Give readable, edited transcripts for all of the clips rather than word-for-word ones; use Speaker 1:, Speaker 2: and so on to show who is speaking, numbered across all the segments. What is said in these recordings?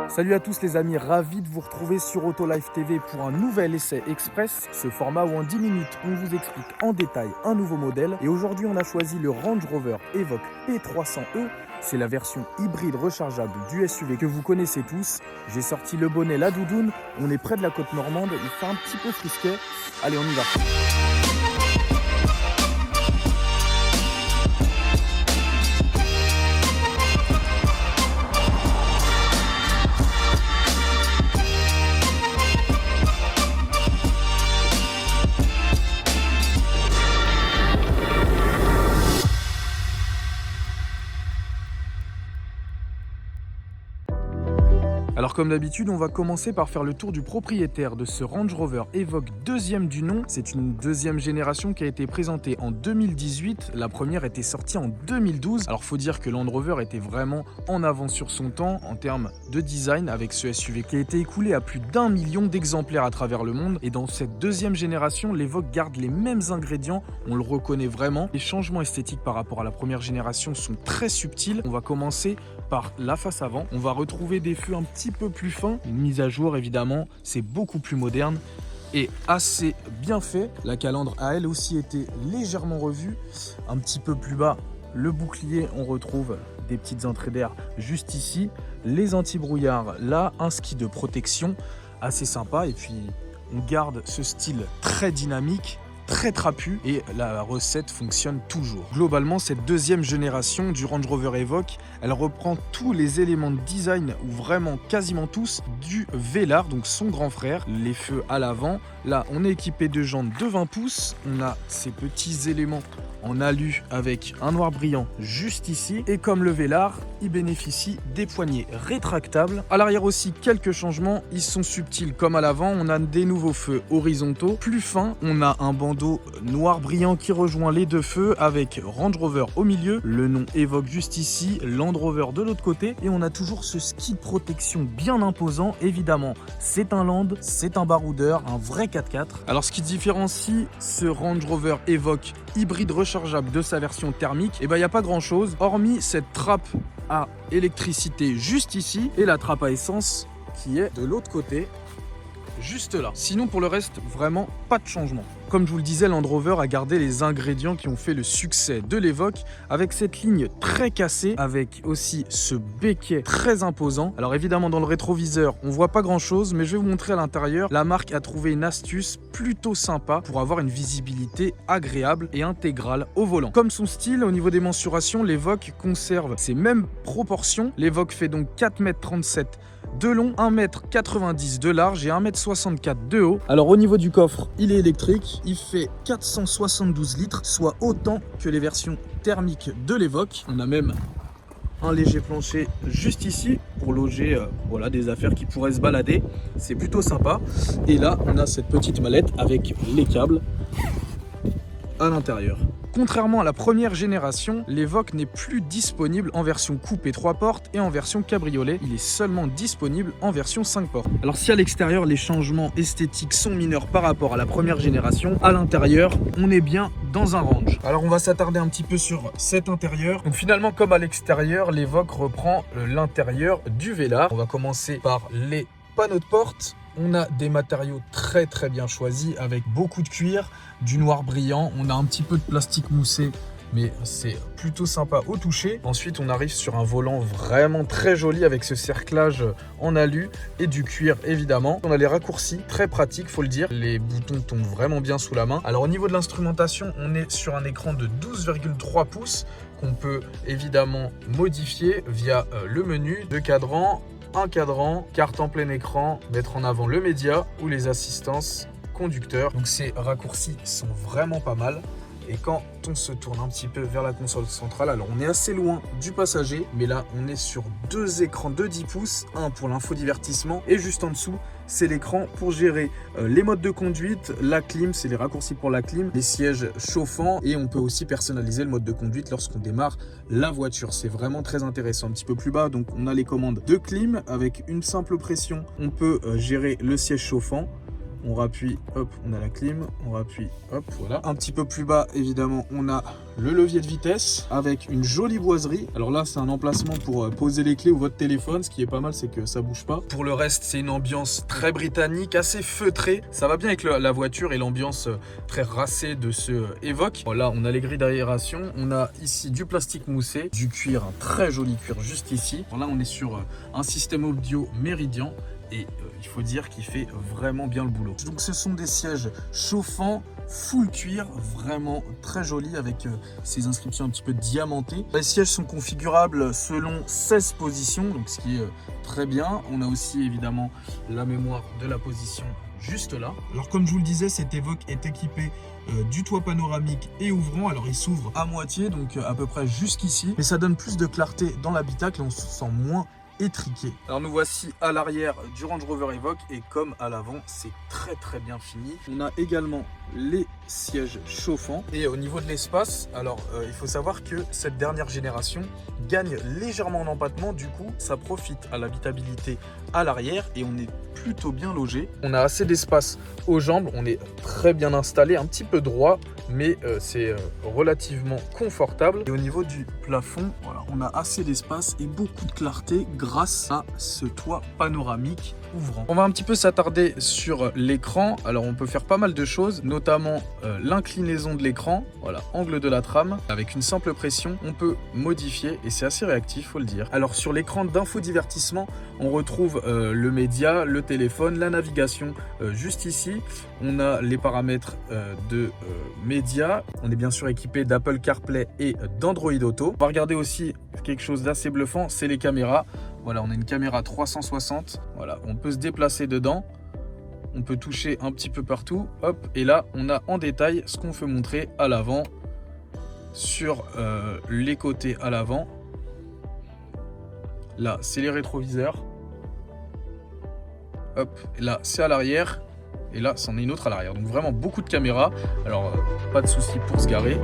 Speaker 1: Salut à tous les amis, ravi de vous retrouver sur Autolife TV pour un nouvel essai express, ce format où en 10 minutes on vous explique en détail un nouveau modèle. Et aujourd'hui on a choisi le Range Rover Evoque P300e, c'est la version hybride rechargeable du SUV que vous connaissez tous. J'ai sorti le bonnet, la doudoune, on est près de la côte normande, il fait un petit peu frisquet, allez on y va. Alors comme d'habitude, on va commencer par faire le tour du propriétaire de ce Range Rover Evoque deuxième du nom. C'est une deuxième génération qui a été présentée en 2018. La première était sortie en 2012. Alors faut dire que Land Rover était vraiment en avance sur son temps en termes de design avec ce SUV qui a été écoulé à plus d'1 million d'exemplaires à travers le monde. Et dans cette deuxième génération, l'Evoque garde les mêmes ingrédients. On le reconnaît vraiment. Les changements esthétiques par rapport à la première génération sont très subtils. On va commencer par la face avant. On va retrouver des feux un petit peu plus fins, une mise à jour évidemment, c'est beaucoup plus moderne et assez bien fait. La calandre a elle aussi été légèrement revue. Un petit peu plus bas, le bouclier, on retrouve des petites entrées d'air juste ici, les anti-brouillards là, un ski de protection assez sympa et puis on garde ce style très dynamique, très trapu et la recette fonctionne toujours. Globalement, cette deuxième génération du Range Rover Evoque, elle reprend tous les éléments de design, ou vraiment quasiment tous, du Velar, donc son grand frère. Les feux à l'avant, là on est équipé de jantes de 20 pouces, on a ces petits éléments en alu avec un noir brillant juste ici et comme le Velar, il bénéficie des poignées rétractables. À l'arrière aussi quelques changements, ils sont subtils comme à l'avant, on a des nouveaux feux horizontaux plus fins, on a un bandeau noir brillant qui rejoint les deux feux avec Range Rover au milieu, le nom Evoque juste ici, Land Rover de l'autre côté et on a toujours ce ski de protection bien imposant. Évidemment, c'est un Land, c'est un baroudeur, un vrai 4x4. Alors ce qui différencie ce Range Rover Evoque hybride rechargeable de sa version thermique, et il n'y a pas grand chose hormis cette trappe à électricité juste ici et la trappe à essence qui est de l'autre côté juste là. Sinon pour le reste, vraiment pas de changement. Comme je vous le disais, Land Rover a gardé les ingrédients qui ont fait le succès de l'Evoque avec cette ligne très cassée, avec aussi ce béquet très imposant. Alors évidemment dans le rétroviseur, on voit pas grand chose, mais je vais vous montrer à l'intérieur. La marque a trouvé une astuce plutôt sympa pour avoir une visibilité agréable et intégrale au volant. Comme son style, au niveau des mensurations, l'Evoque conserve ses mêmes proportions. L'Evoque fait donc 4,37 m de long, 1,90 m de large et 1,64 m de haut. Alors au niveau du coffre, il est électrique, il fait 472 litres, soit autant que les versions thermiques de l'Evoque. On a même un léger plancher juste ici pour loger voilà, des affaires qui pourraient se balader. C'est plutôt sympa. Et là, on a cette petite mallette avec les câbles à l'intérieur. Contrairement à la première génération, l'Evoque n'est plus disponible en version coupé 3 portes et en version cabriolet. Il est seulement disponible en version 5 portes. Alors si à l'extérieur, les changements esthétiques sont mineurs par rapport à la première génération, à l'intérieur, on est bien dans un range. Alors on va s'attarder un petit peu sur cet intérieur. Donc finalement, comme à l'extérieur, l'Evoque reprend l'intérieur du Velar. On va commencer par les panneaux de porte. On a des matériaux très bien choisis avec beaucoup de cuir, du noir brillant. On a un petit peu de plastique moussé, mais c'est plutôt sympa au toucher. Ensuite, on arrive sur un volant vraiment très joli avec ce cerclage en alu et du cuir évidemment. On a les raccourcis, très pratiques, faut le dire. Les boutons tombent vraiment bien sous la main. Alors au niveau de l'instrumentation, on est sur un écran de 12,3 pouces qu'on peut évidemment modifier via le menu de cadran. Un cadran, carte en plein écran, mettre en avant le média ou les assistances conducteurs. Donc ces raccourcis sont vraiment pas mal. Et quand on se tourne un petit peu vers la console centrale, alors on est assez loin du passager, mais là on est sur deux écrans de 10 pouces, un pour l'infodivertissement et juste en dessous, c'est l'écran pour gérer les modes de conduite, la clim, c'est les raccourcis pour la clim, les sièges chauffants et on peut aussi personnaliser le mode de conduite lorsqu'on démarre la voiture. C'est vraiment très intéressant. Un petit peu plus bas, donc on a les commandes de clim avec une simple pression, on peut gérer le siège chauffant. On rappuie, hop, on a la clim, on rappuie, hop, voilà. Un petit peu plus bas, évidemment, on a le levier de vitesse avec une jolie boiserie. Alors là, c'est un emplacement pour poser les clés ou votre téléphone. Ce qui est pas mal, c'est que ça bouge pas. Pour le reste, c'est une ambiance très britannique, assez feutrée. Ça va bien avec la voiture et l'ambiance très racée de ce Evoque. Là, on a les grilles d'aération. On a ici du plastique moussé, du cuir, un très joli cuir juste ici. Alors là, on est sur un système audio Meridian. Et il faut dire qu'il fait vraiment bien le boulot. Donc ce sont des sièges chauffants, full cuir, vraiment très jolis avec ces inscriptions un petit peu diamantées. Les sièges sont configurables selon 16 positions, donc ce qui est très bien. On a aussi évidemment la mémoire de la position juste là. Alors comme je vous le disais, cet Evoque est équipé du toit panoramique et ouvrant. Alors il s'ouvre à moitié, donc à peu près jusqu'ici. Mais ça donne plus de clarté dans l'habitacle et on se sent moins étriqué. Alors nous voici à l'arrière du Range Rover Evoque et comme à l'avant, c'est très bien fini. On a également les sièges chauffants et au niveau de l'espace, alors il faut savoir que cette dernière génération gagne légèrement en empattement, du coup ça profite à l'habitabilité à l'arrière et on est plutôt bien logé. On a assez d'espace aux jambes, on est très bien installé, un petit peu droit, mais c'est relativement confortable. Et au niveau du plafond, voilà, on a assez d'espace et beaucoup de clarté grâce à ce toit panoramique ouvrant. On va un petit peu s'attarder sur l'écran. Alors on peut faire pas mal de choses, notamment l'inclinaison de l'écran, voilà, angle de la trame. Avec une simple pression, on peut modifier et c'est assez réactif, faut le dire. Alors sur l'écran d'infodivertissement, on retrouve le média, le téléphone, la navigation juste ici. On a les paramètres de média. On est bien sûr équipé d'Apple CarPlay et d'Android Auto. On va regarder aussi quelque chose d'assez bluffant, c'est les caméras. Voilà, on a une caméra 360. Voilà, on peut se déplacer dedans. On peut toucher un petit peu partout. Hop, et là, on a en détail ce qu'on veut montrer à l'avant sur les côtés à l'avant. Là, c'est les rétroviseurs. Hop, et là, c'est à l'arrière. Et là, c'en est une autre à l'arrière. Donc vraiment beaucoup de caméras. Alors, pas de souci pour se garer.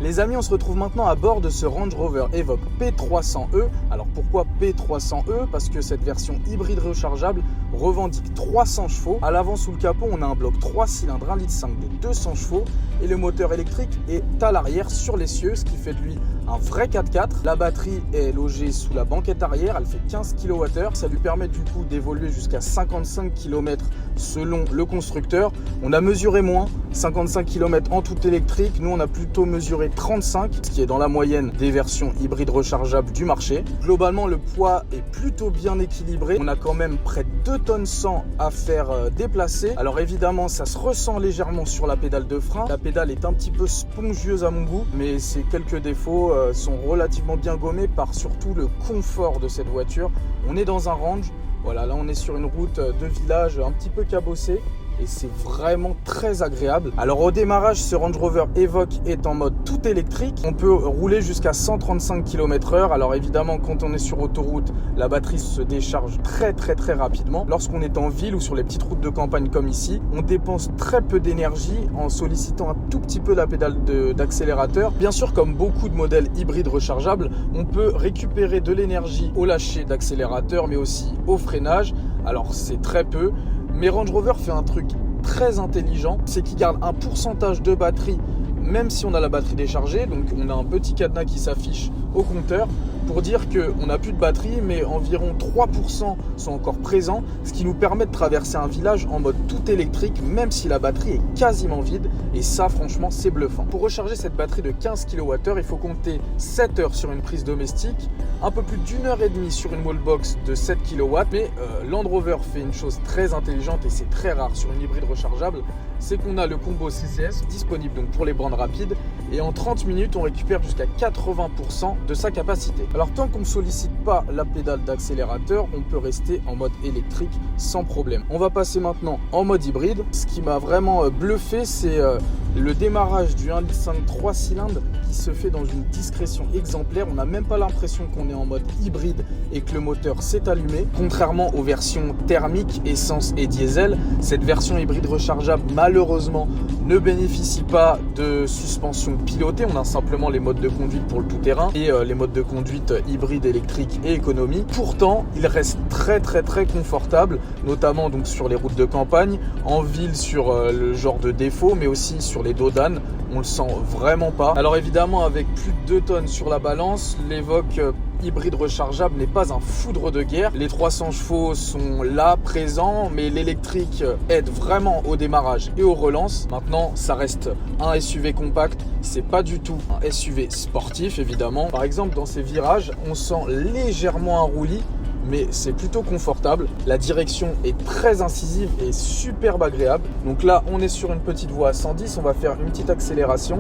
Speaker 1: Les amis, on se retrouve maintenant à bord de ce Range Rover Evoque P300e. Alors pourquoi P300e? Parce que cette version hybride rechargeable revendique 300 chevaux. À l'avant sous le capot, on a un bloc 3 cylindres 1,5 litre de 200 chevaux. Et le moteur électrique est à l'arrière sur l'essieu, ce qui fait de lui un vrai 4x4. La batterie est logée sous la banquette arrière, elle fait 15 kWh. Ça lui permet du coup d'évoluer jusqu'à 55 km selon le constructeur. On a mesuré moins, 55 km en tout électrique. Nous, on a plutôt mesuré 35, ce qui est dans la moyenne des versions hybrides rechargeables du marché. Globalement, le poids est plutôt bien équilibré. On a quand même près de 2 tonnes 100 à faire déplacer. Alors évidemment, ça se ressent légèrement sur la pédale de frein. La pédale est un petit peu spongieuse à mon goût, mais ces quelques défauts sont relativement bien gommés par surtout le confort de cette voiture. On est dans un range. Voilà, là on est sur une route de village un petit peu cabossée et c'est vraiment très agréable. Alors au démarrage, ce Range Rover Evoque est en mode tout électrique. On peut rouler jusqu'à 135 km/h. Alors évidemment, quand on est sur autoroute, la batterie se décharge très rapidement. Lorsqu'on est en ville ou sur les petites routes de campagne comme ici, on dépense très peu d'énergie en sollicitant un tout petit peu la pédale d'accélérateur. Bien sûr, comme beaucoup de modèles hybrides rechargeables, on peut récupérer de l'énergie au lâcher d'accélérateur, mais aussi au freinage. Alors c'est très peu. Mais Range Rover fait un truc très intelligent, c'est qu'il garde un pourcentage de batterie même si on a la batterie déchargée. Donc on a un petit cadenas qui s'affiche au compteur pour dire qu'on n'a plus de batterie, mais environ 3% sont encore présents, ce qui nous permet de traverser un village en mode tout électrique, même si la batterie est quasiment vide. Et ça, franchement, c'est bluffant. Pour recharger cette batterie de 15 kWh, il faut compter 7 heures sur une prise domestique, un peu plus d'une heure et demie sur une wallbox de 7 kW. Mais Land Rover fait une chose très intelligente et c'est très rare sur une hybride rechargeable, c'est qu'on a le combo CCS disponible donc pour les bornes rapides, et en 30 minutes, on récupère jusqu'à 80% de sa capacité. Alors tant qu'on ne sollicite pas la pédale d'accélérateur, on peut rester en mode électrique sans problème. On va passer maintenant en mode hybride. Ce qui m'a vraiment bluffé, c'est le démarrage du 1,5 litre 3 cylindres qui se fait dans une discrétion exemplaire. On n'a même pas l'impression qu'on est en mode hybride et que le moteur s'est allumé. Contrairement aux versions thermiques, essence et diesel, cette version hybride rechargeable malheureusement ne bénéficie pas de suspension pilotée. On a simplement les modes de conduite pour le tout-terrain et les modes de conduite hybride, électrique et économie. Pourtant, il reste très confortable, notamment donc sur les routes de campagne, en ville sur le genre de défaut, mais aussi sur les dos d'âne. On le sent vraiment pas. Alors évidemment, avec plus de 2 tonnes sur la balance, l'Evoque hybride rechargeable n'est pas un foudre de guerre. Les 300 chevaux sont là, présents, mais l'électrique aide vraiment au démarrage et aux relances. Maintenant, ça reste un SUV compact, c'est pas du tout un SUV sportif évidemment. Par exemple, dans ces virages, on sent légèrement un roulis, mais c'est plutôt confortable. La direction est très incisive et superbe agréable. Donc là, on est sur une petite voie à 110, on va faire une petite accélération.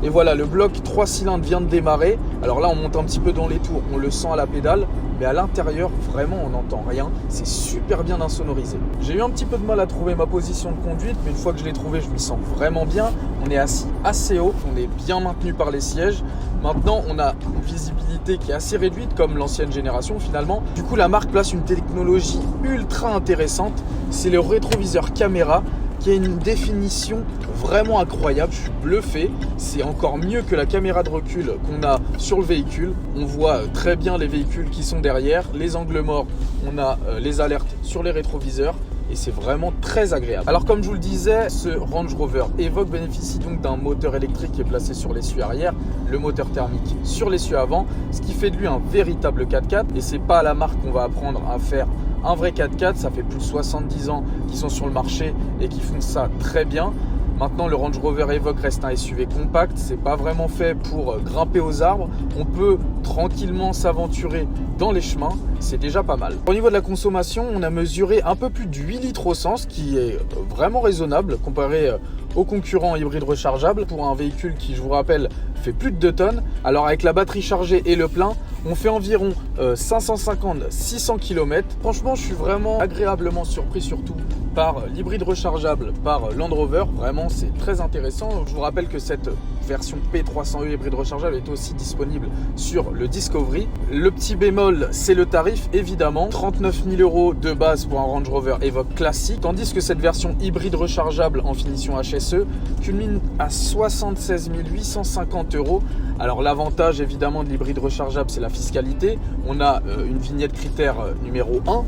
Speaker 1: Et voilà, le bloc 3 cylindres vient de démarrer. Alors là, on monte un petit peu dans les tours, on le sent à la pédale, mais à l'intérieur, vraiment, on n'entend rien. C'est super bien insonorisé. J'ai eu un petit peu de mal à trouver ma position de conduite, mais une fois que je l'ai trouvée, je m'y sens vraiment bien. On est assis assez haut, on est bien maintenu par les sièges. Maintenant, on a une visibilité qui est assez réduite, comme l'ancienne génération finalement. Du coup, la marque place une technologie ultra intéressante. C'est le rétroviseur caméra qui a une définition vraiment incroyable. Je suis bluffé. C'est encore mieux que la caméra de recul qu'on a sur le véhicule. On voit très bien les véhicules qui sont derrière, les angles morts. On a les alertes sur les rétroviseurs. Et c'est vraiment très agréable. Alors comme je vous le disais, ce Range Rover Evoque bénéficie donc d'un moteur électrique qui est placé sur l'essieu arrière, le moteur thermique sur l'essieu avant, ce qui fait de lui un véritable 4x4. Et c'est pas à la marque qu'on va apprendre à faire un vrai 4x4, ça fait plus de 70 ans qu'ils sont sur le marché et qu'ils font ça très bien. Maintenant, le Range Rover Evoque reste un SUV compact, c'est pas vraiment fait pour grimper aux arbres. On peut tranquillement s'aventurer dans les chemins, c'est déjà pas mal. Au niveau de la consommation, on a mesuré un peu plus de 8 litres au 100, ce qui est vraiment raisonnable comparé aux concurrents hybrides rechargeables pour un véhicule qui, je vous rappelle, fait plus de 2 tonnes. Alors avec la batterie chargée et le plein, on fait environ 550-600 km. Franchement, je suis vraiment agréablement surpris, surtout par l'hybride rechargeable, par Land Rover. Vraiment, c'est très intéressant. Je vous rappelle que cette version P300e hybride rechargeable est aussi disponible sur le Discovery. Le petit bémol, c'est le tarif, évidemment. 39 000 € de base pour un Range Rover Evoque classique, tandis que cette version hybride rechargeable en finition HSE culmine à 76 850 €. Alors l'avantage évidemment de l'hybride rechargeable, c'est la fiscalité. On a une vignette critère numéro 1, donc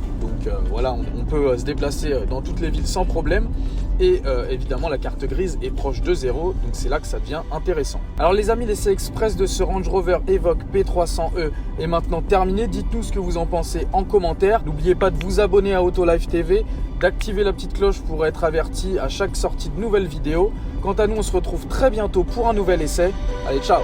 Speaker 1: voilà, on peut se déplacer dans toutes les villes sans problème. Et évidemment la carte grise est proche de 0, donc c'est là que ça devient intéressant. Alors les amis, l'essai express de ce Range Rover Evoque P300e est maintenant terminé. Dites-nous ce que vous en pensez en commentaire. N'oubliez pas de vous abonner à Autolife TV, d'activer la petite cloche pour être averti à chaque sortie de nouvelles vidéos. Quant à nous, on se retrouve très bientôt pour un nouvel essai. Allez, ciao!